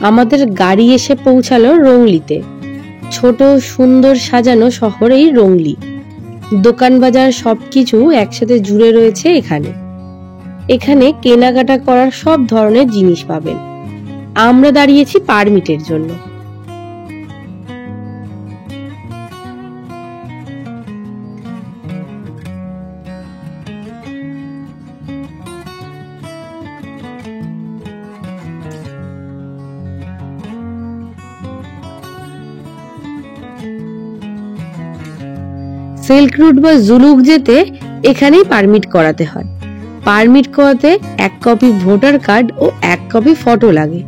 আমাদের গাড়ি এসে পৌঁছালো রংলিতে। ছোট সুন্দর সাজানো শহর এই রংলি। দোকান বাজার সবকিছু একসাথে জুড়ে রয়েছে এখানে। এখানে কেনাকাটা করার সব ধরনের জিনিস পাবেন। আমরা দাঁড়িয়েছি পারমিটের জন্য। সিল্ক রুট বা জুলুক যেতে এখানেই পারমিট করাতে হয়। পারমিট করাতে 1 কপি ভোটার কার্ড ও 1 কপি ফটো লাগে।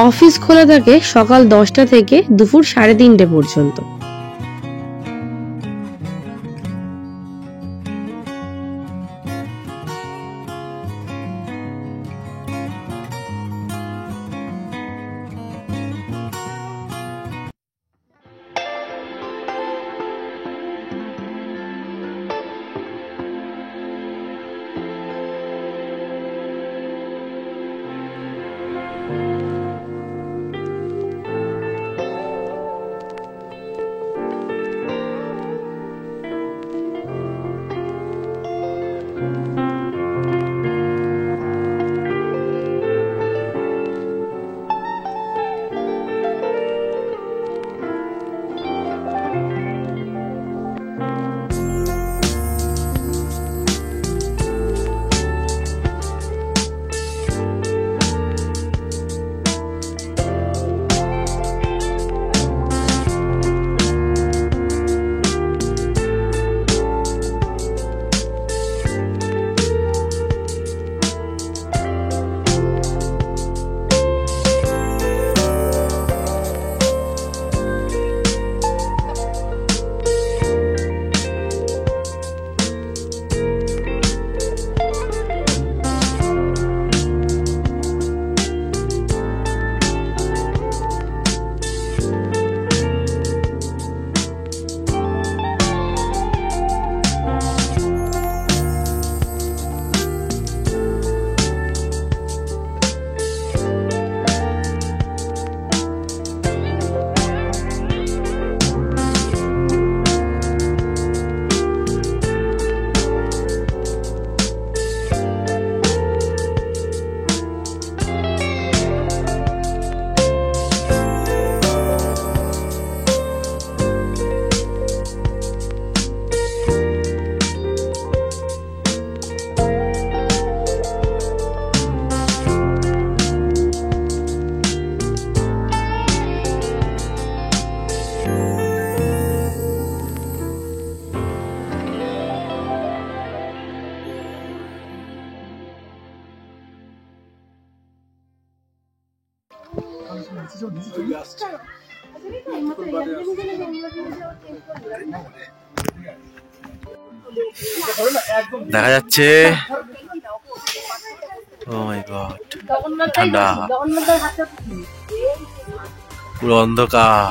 অফিস খোলা থাকে সকাল 10টা থেকে দুপুর 3:30 পর্যন্ত। দেখা যাচ্ছে ও মাই গড ঠান্ডা, পুরো অন্ধকার।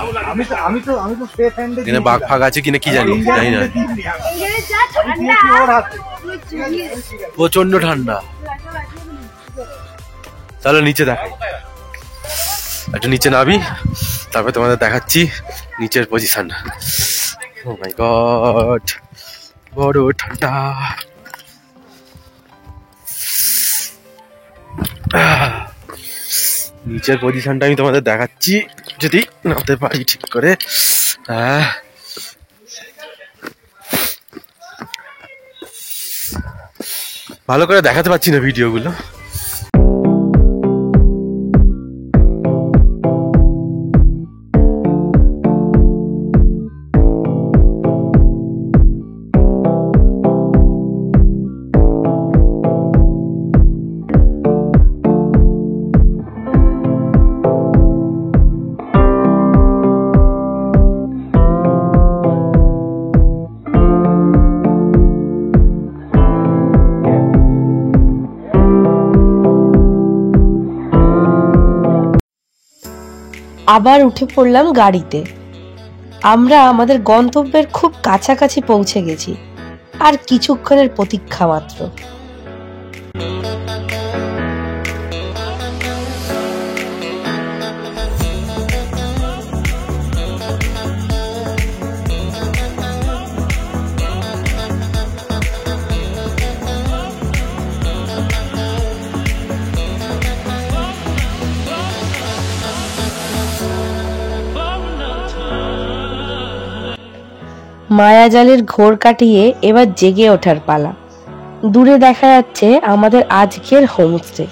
এখানে বাঘ ফাগ আছে কিনা কি জানি না, প্রচন্ড ঠান্ডা। চলো নিচে দেখাই, একটু নিচে নাবি, তারপরে তোমাদের দেখাচ্ছি নিচের পজিশন। ও মাই গড বড় ঠান্ডা। নিচের পজিশনটা আমি তোমাদের দেখাচ্ছি যদি নামতে পারি ঠিক করে। ভালো করে দেখাতে পারছি না ভিডিওগুলো। আবার উঠে পড়লাম গাড়িতে। আমরা আমাদের গন্তব্যের খুব কাছাকাছি পৌঁছে গেছি, আর কিছুক্ষণের প্রতীক্ষা মাত্র। মায়াজালের ঘোর কাটিয়ে এবার জেগে ওঠার পালা। দূরে দেখা যাচ্ছে আমাদের আজকের হোমস্টে।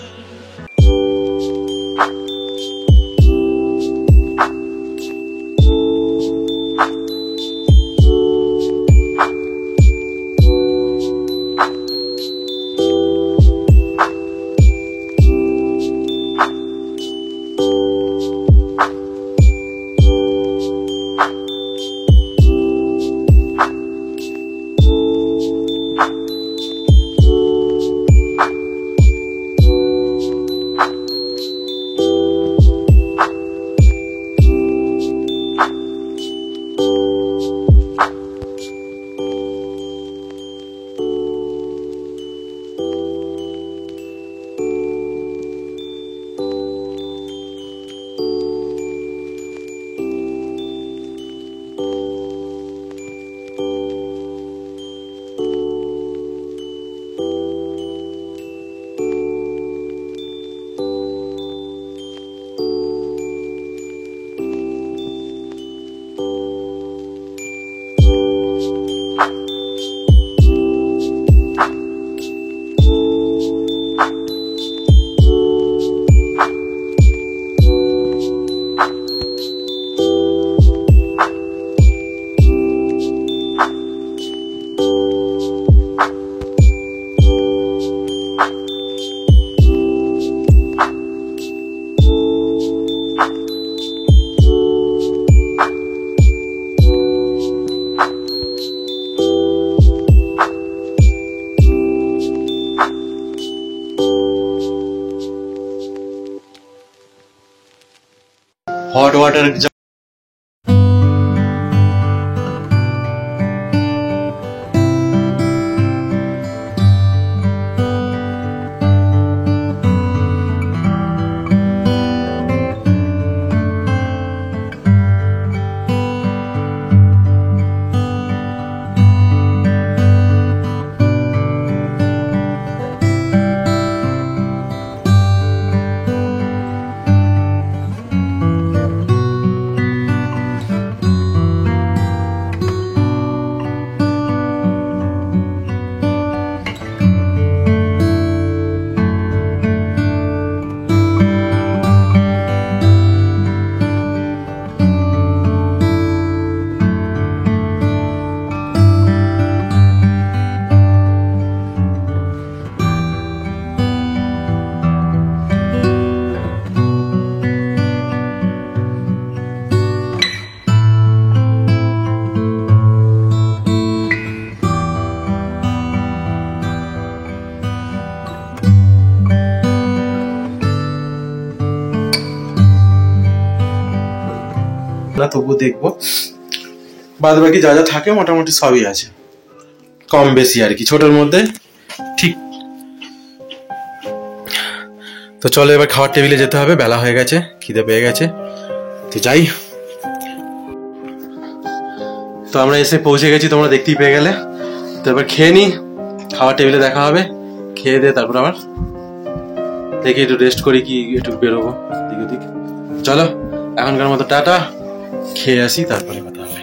हॉट वाटर না, তবু দেখবো বাদ বাকি যা যা থাকে মোটামুটি সবই আছে, কম বেশি আর কি, ছোটর মধ্যে ঠিক। তো চলো এবার খাওয়ার টেবিলে যেতে হবে, বেলা হয়ে গেছে, খিদে পেয়ে গেছে, তো যাই। তো আমরা এসে পৌঁছে গেছি, তোমরা দেখতেই পেয়ে গেলে। তো এবার খেয়ে নি, খাওয়ার টেবিলে দেখা হবে, খেয়ে দিয়ে তারপর আবার দেখি একটু রেস্ট করি, কি একটু বেরোবো দিক ওদিক। চলো এখনকার মতো টাটা, খেয়ে আসি তারপরে কথা হবে।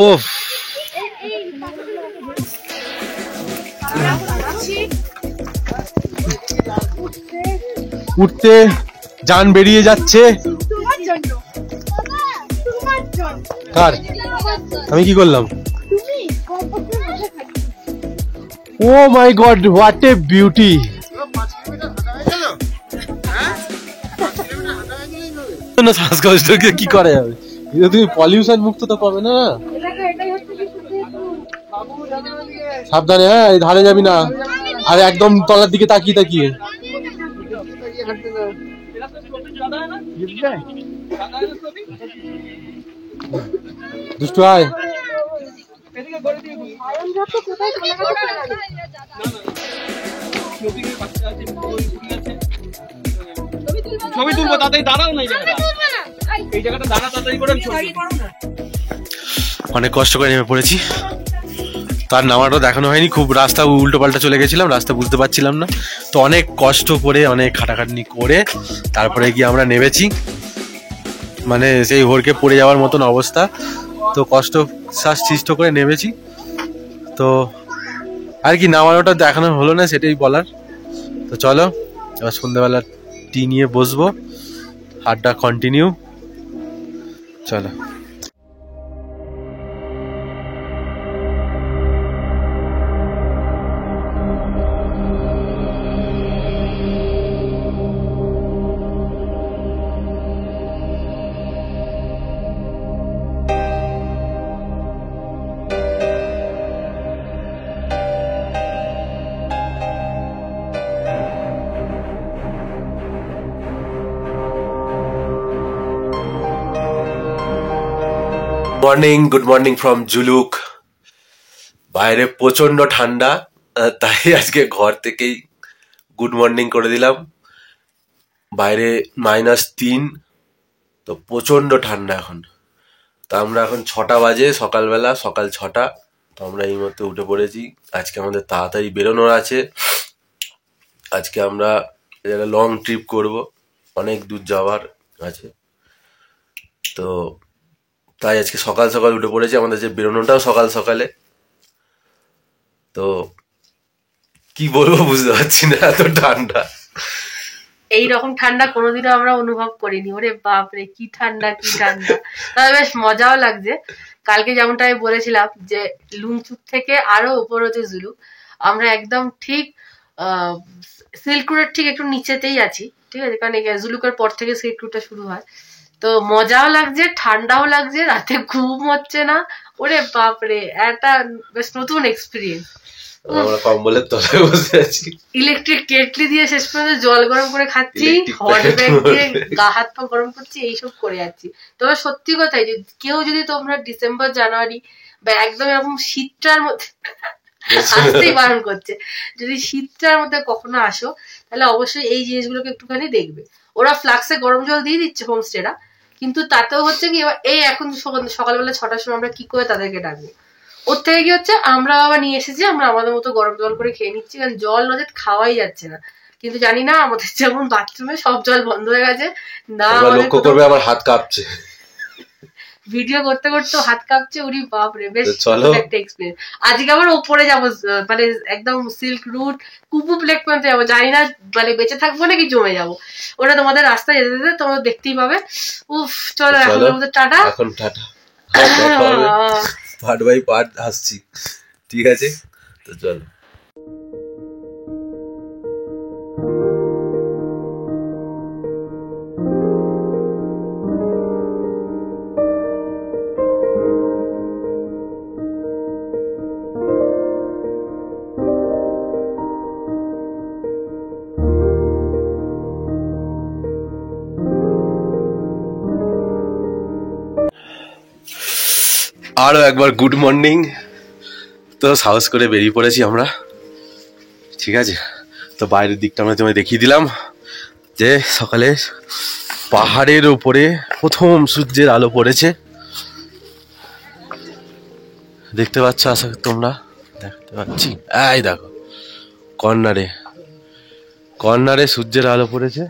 ও উঠতে জান বেরিয়ে যাচ্ছে। কার? আমি কি করলাম? ও মাই গড, হোয়াট এ বিউটি! শ্বাসকষ্ট কি করা যাবে? তুমি পলিউশন মুক্ত তো পাবে না। সাবধানে, হ্যাঁ, এই ধারে যাবি না, আর একদম তলার দিকে তাকিয়ে তাকিয়ে। দুষ্টু আয়। ছবি তুলবো, তাড়াতাড়ি দাঁড়াও না, এই জায়গাটা দাঁড়া, তাড়াতাড়ি করে অনেক কষ্ট করে নেমে পড়েছি। তার নামাটা দেখানো হয়নি, খুব রাস্তা উল্টো পাল্টা চলে গেছিলাম, রাস্তা বুঝতে পারছিলাম না, তো অনেক কষ্ট করে অনেক খাটাখাটনি করে তারপরে গিয়ে আমরা নেমেছি। মানে সেই হোরকে পড়ে যাওয়ার মতন অবস্থা, তো কষ্ট শ্বাস সৃষ্ট করে নেমেছি। তো আর কি, নামানোটা দেখানো হলো না, সেটাই বলার। তো চলো এবার সন্ধ্যাবেলা টি নিয়ে বসবো, আড্ডা কন্টিনিউ। চলো। Good morning from Zuluk. বাইরে প্রচন্ড ঠান্ডা, তাই আজকে ঘর থেকেই গুড মর্নিং করে দিলাম। বাইরে -3, তো প্রচন্ড ঠান্ডা এখন। তা আমরা এখন 6টা বাজে, সকালবেলা, সকাল 6টা। তো আমরা এই মুহূর্তে উঠে পড়েছি। আজকে আমাদের তাড়াতাড়ি বেরোনোর আছে। আজকে আমরা একটা লং ট্রিপ করব, অনেক দূর যাওয়ার আছে। তো তাই আজকে সকাল সকাল উঠে পড়েছি, আমাদের যে বেরোনোটাও সকাল সকালে। তো কি বলবো বুঝতে পারছি না, এত ঠান্ডা। এইরকম ঠান্ডা কোনোদিনও আমরা অনুভব করিনি। ওরে বাপরে, কি ঠান্ডা, কি ঠান্ডা! তবে বেশ মজাও লাগছে। কালকে যেমনটা আমি বলেছিলাম যে লুংচুক থেকে আরো উপর হচ্ছে জুলুক, আমরা একদম ঠিক সিল্ক রোডের ঠিক একটু নিচেতেই আছি, ঠিক আছে? কারণ জুলুকের পর থেকে সিল্ক রোডটা শুরু হয়। তো মজাও লাগছে, ঠান্ডাও লাগছে, রাতে ঘুম হচ্ছে না। ওরে বাপরে, একটা বেশ নতুন এক্সপিরিয়েন্স। আমরা কম্বলের তলায় বসে আছি, ইলেকট্রিক কেটলি দিয়ে শেষ পর্যন্ত জল গরম করে খাচ্ছি, হট ব্যাগ দিয়ে গা হাত পা গরম করছি, এইসব করে যাচ্ছি। তবে সত্যি কথাই, যে কেউ যদি তোমরা ডিসেম্বর জানুয়ারি বা একদম এরকম শীতটার মধ্যে আসতেই বারণ করছে, যদি শীতটার মধ্যে কখনো আসো, তাহলে অবশ্যই এই জিনিসগুলোকে একটুখানি দেখবে। ওরা ফ্লাক্সে গরম জল দিয়ে দিচ্ছে হোমস্টেরা, কিন্তু তাতেও হচ্ছে কি, এই এখন সকালবেলা 6টার সময় আমরা কি করে তাদেরকে ডাকবো? ওর থেকে কি হচ্ছে, আমরা আবার নিয়ে এসেছি, আমরা আমাদের মতো গরম জল করে খেয়ে নিচ্ছি, কারণ জল নদীর খাওয়াই যাচ্ছে না। কিন্তু জানি না, আমাদের যেমন বাথরুমে সব জল বন্ধ হয়ে গেছে না, লক্ষ্য করবে আমার হাত কাঁপছে, ভিডিও করতে করতে হাত কাঁপছে। উরি বাপরে, বেশ একটা এক্সপিরিয়েন্স। আজকে আবার ওপরে যাবো, মানে একদম সিল্ক রুট কুপু প্লেক পর্যন্ত যাবো। জানি না মানে বেঁচে থাকবো নাকি জমে যাবো, ওটা তোমাদের রাস্তায় যেতে যেতে তোমরা দেখতেই পাবে। উফ, চলো এখন আমাদের টাটা। এখন টাটা, পার্ট বাই পার্ট আসছি, ঠিক আছে? তো চলো। আরো একবার গুড মর্নিং। তো সাহস করে বেরিয়ে পড়েছি আমরা, ঠিক আছে? তো বাইরের দিকটা আমরা তোমায় দেখিয়ে দিলাম, যে সকালে পাহাড়ের উপরে প্রথম সূর্যের আলো পড়েছে। দেখতে পাচ্ছ? আশা তোমরা দেখতে পাচ্ছি, এই দেখো কর্নারে কর্নারে সূর্যের আলো পড়েছে,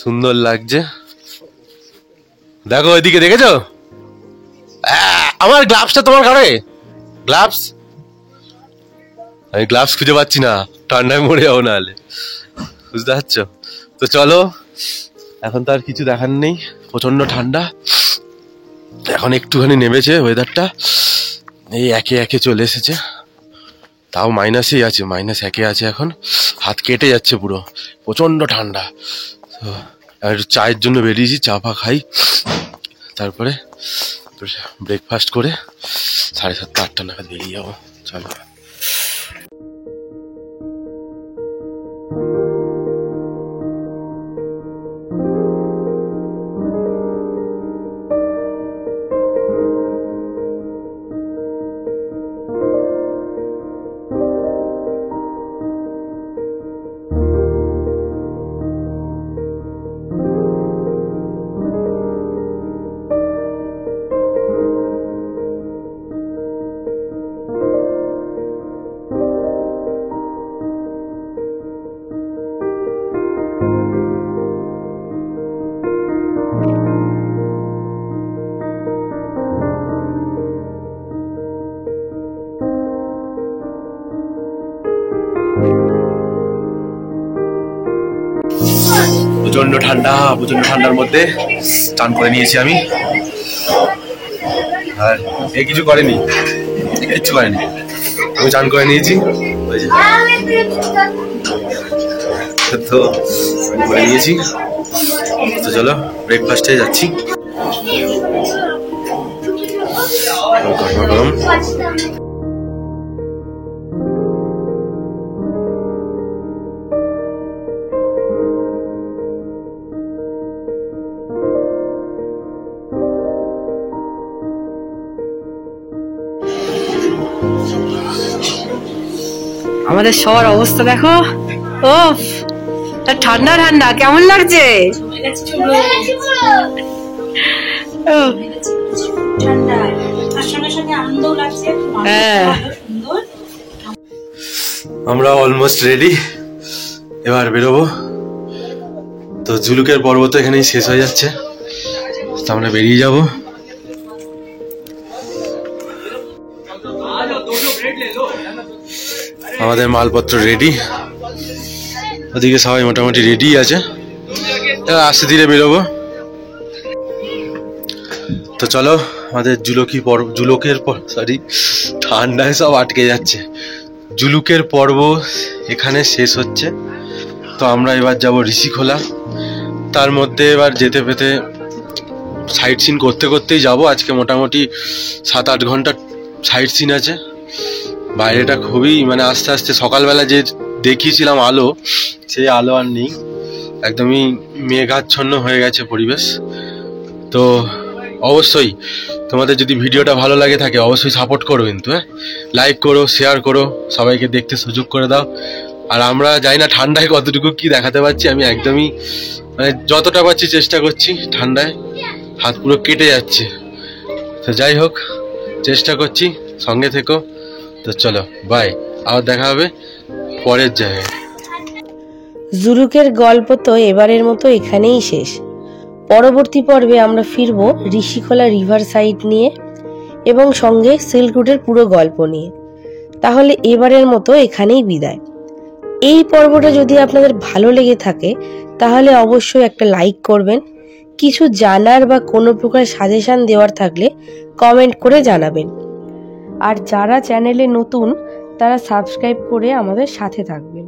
সুন্দর লাগছে। দেখো ওইদিকে, দেখেছো? আমার গ্লাভসটা তোমার ঘরে? গ্লাভস? আমি গ্লাভস খুঁজে পাচ্ছি না, ঠান্ডায় মরে যাবো নাহলে, বুঝতে পারছো? তো চলো, এখন তো আর কিছু দেখার নেই, প্রচন্ড ঠান্ডা। এখন একটুখানি নেমেছে ওয়েদারটা, এই একে একে চলে এসেছে, তাও মাইনাসেই আছে, -1 আছে এখন, হাত কেটে যাচ্ছে পুরো, প্রচন্ড ঠান্ডা। তো একটু চায়ের জন্য বেরিয়েছি, চা ফা খাই, তারপরে ব্রেকফাস্ট করে 7:30-8টা নাগাদ বেরিয়ে যাবো। চলো। প্রচন্ড ঠান্ডা, প্রচন্ড ঠান্ডার মধ্যে স্নান করে নিয়েছি আমি, আর এ কিছু করেনি, কিচ্ছু করেনি, আমি স্নান করে নিয়েছি। তো করে নিয়েছি, তো চলো ব্রেকফাস্টে যাচ্ছি। গরম গরম আমাদের সবার অবস্থা দেখো, ও ঠান্ডা ঠান্ডা, কেমন লাগছে? হ্যাঁ, আমরা অলমোস্ট রেডি, এবার বেরোবো। তো ঝুলুকের পর্ব তো এখানেই শেষ হয়ে যাচ্ছে, তো আমরা বেরিয়ে যাব। আমাদের মালপত্র রেডি, ওদিকে সবাই মোটামুটি রেডি আছে, আস্তে ধীরে বেরোবো। তো চলো, আমাদের জুলুকের ঠান্ডায় সব আটকে যাচ্ছে, জুলুকের পর্ব এখানে শেষ হচ্ছে। তো আমরা এবার যাব ঋষিখোলা, তার মধ্যে এবার যেতে পেতে সাইট সিন করতে করতেই যাব। আজকে মোটামুটি 7-8 ঘন্টা সাইট সিন আছে। বাইরেটা খুবই মানে আস্তে আস্তে, সকালবেলা যে দেখিয়েছিলাম আলো, সেই আলো আর নেই, একদমই মেঘাচ্ছন্ন হয়ে গেছে পরিবেশ। তো অবশ্যই তোমাদের যদি ভিডিওটা ভালো লাগে থাকে অবশ্যই সাপোর্ট করো, কিন্তু হ্যাঁ, লাইক করো, শেয়ার করো, সবাইকে দেখতে সুযোগ করে দাও। আর আমরা জানি না ঠান্ডায় কতটুকু কি দেখাতে পারছি, আমি একদমই মানে যতটা পারছি চেষ্টা করছি, ঠান্ডায় হাত পুরো কেটে যাচ্ছে। তো যাই হোক, চেষ্টা করছি, সঙ্গে থেকো। তো চলো বাই, আবার দেখা হবে পরের জায়গায়। জুলুকের গল্প তো এবারের মতো এখানেই শেষ। পরবর্তী পর্বে আমরা ফিরবো ঋষিখোলা রিভার সাইড নিয়ে এবং সঙ্গে সিল্ক রুটের পুরো গল্প নিয়ে। তাহলে এবারের মতো এখানেই বিদায়। এই পর্বটা যদি আপনাদের ভালো লেগে থাকে তাহলে অবশ্যই একটা লাইক করবেন। কিছু জানার বা কোনো প্রকার সাজেশন দেওয়ার থাকলে কমেন্ট করে জানাবেন। আর যারা চ্যানেলে নতুন তারা সাবস্ক্রাইব করে আমাদের সাথে থাকবেন।